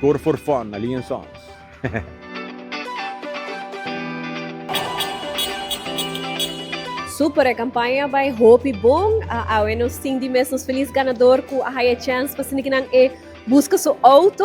Score for fun, na Lian Songs. Super a campanha by Hope Bong. Awe nos ting di mes nos feliz ganador ku a high chance pa sinikinang busca su auto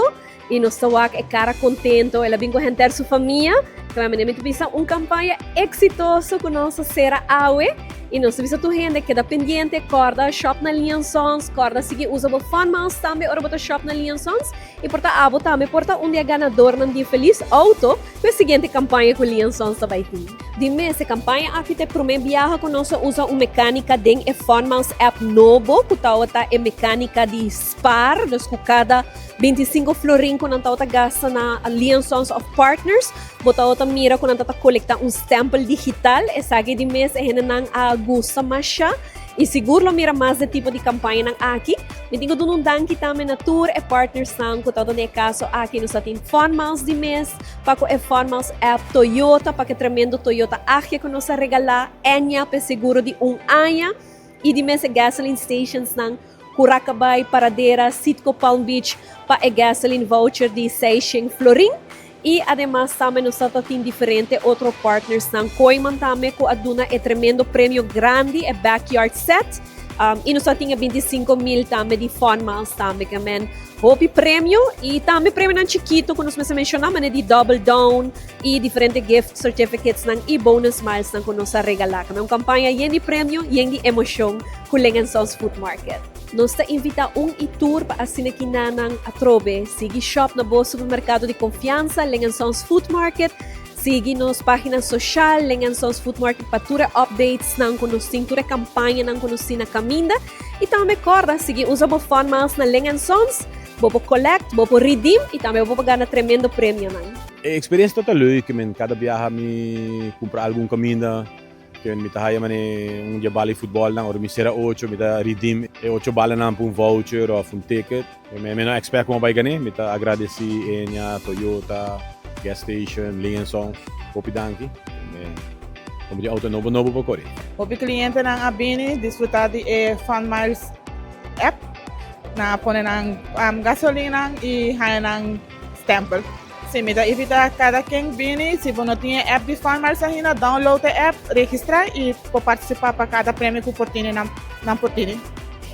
e nos tawag cara contento ela bingo henter su família. Claramente bisa campanha exitoso com nossa Sera Awe e nós bisa tu gente que pendiente corda shop na Lian Songs, corda seguir usa o fun mouse também ora bota shop na Lian Songs e porta abo também porta dia ganador não dia feliz auto com a seguinte campanha com Lian Songs também tem. Dime essa campanha aqui te promete viaja com nós usa mecânica den fun mouse app novo que tá mecânica de Spar, dos cada 25 florin kung ang tawag gasta na Lian Songs of Partners. Botao ta mira kung ang tawag kolekta sample digital. Esagi di mes nang gusta mas siya. E seguro mira mais de tipo de campanha ng aki. Mitingo dunundan kita na tour e partners nang kung tawag na kaso aki no sa tin Fun Mouse di mes. Pako Fun Mouse app Toyota. Pake tremendo Toyota aki kung no sa regala. Enya pe seguro di anya. E di mes gasoline stations ng Curacabai, Paradera, Sitco Palm Beach, pa gasoline voucher de 600 florin. E además também nos tem diferente outros partners ng Koiman também com aduna tremendo prêmio grande e backyard set. E nos tinha 25,000 também de Fun Miles também kamen. Hopi prêmio e também prêmio ng chiquito kung nos mencionamos de double down e diferente gift certificates ng e-bonus miles ng kung nos regala. Kami kampanya yan di prêmio, yan di emosyon kung Lian Songs Food Market. Nos invita tour para asinakina ng atrobe. Sige shop na bo supermercado de confiança, Lian Songs Food Market. Sige nos página social, Lian Songs Food Market para updates ng kunusin, tura kampanya ng kunusin na kaminda. E também corda, sige usa bo fun miles na Lian Songs, bo collect, bo redeem, e também bo gana tremendo prêmio nan. A experiência total leuk, men cada viaja me compra algum caminda. Que mi tahaya man jabali football nang or mi sera 8 mi ta redeem 8 bala nang pun voucher or un ticket. Me no expect mo bay gani mi ta agradeci enya Toyota gas station Lian Songs Hopi Danki. Como de auto novo pa kori. Hopi kliyente ng Abini disfrutar de Fun Miles app na pone ng gasolina e haya ng stample. Sim, então evita cada quem vem, se você não tem app de Fun Miles ainda, download a app, registrar e pode participar para cada prêmio que portine na portine.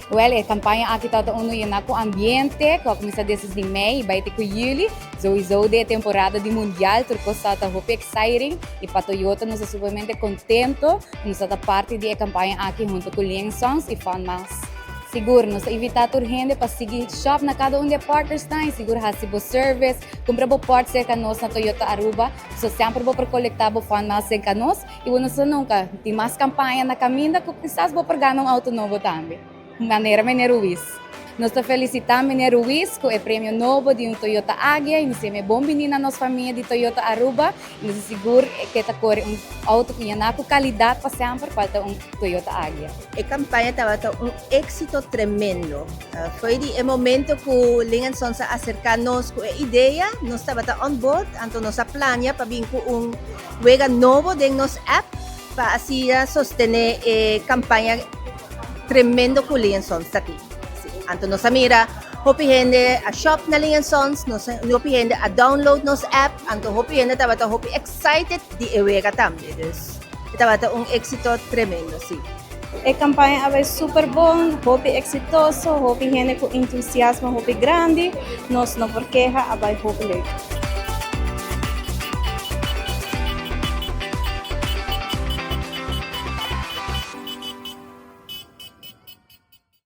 Well, a campanha aqui está uno na com ambiente, que começa desde de Mei, vai ter com Yuli, sowieso de temporada de mundial, turco está muito exciting e para Toyota nós estamos super contento, nós está parte da campanha aqui junto com Lian Songs e Fun Miles. Siguro, nos evitar a gente para seguir shop na cada de partners na siguro hasibo service, compra bo parts cerca nos na Toyota Aruba, so sempre bo para coletar bo Fun Miles cerca nos, e bueno so nunca, tem mais campanha na caminda que quizás bo para ganhar auto novo também. Maneira Mineiro Ruiz. Nós felicitamos Mineiro Ruiz com o prêmio novo de Toyota Águia e nós temos bom menina nossa família de Toyota Aruba e nós seguro que está com auto que tem qualidade para sempre para Toyota Águia. A campanha estava éxito tremendo. Foi o momento que o Lian Songs acercar-nos com a ideia, nós estava on board, então nós plania para vir com wega novo de nossa app para assim sostener a campanha tremendo que o Lian Songs aqui. Anto nos mira, hopi gente a shop na Lian Songs, hopi gente a download nos app, anto hopi gente estaba hopi excited di ewega também. Dus estaba éxito tremendo, sí. A campanha é super bom, hopi exitoso, hopi gente com entusiasmo, hopi grande, nós não por queja, abai hopi legal.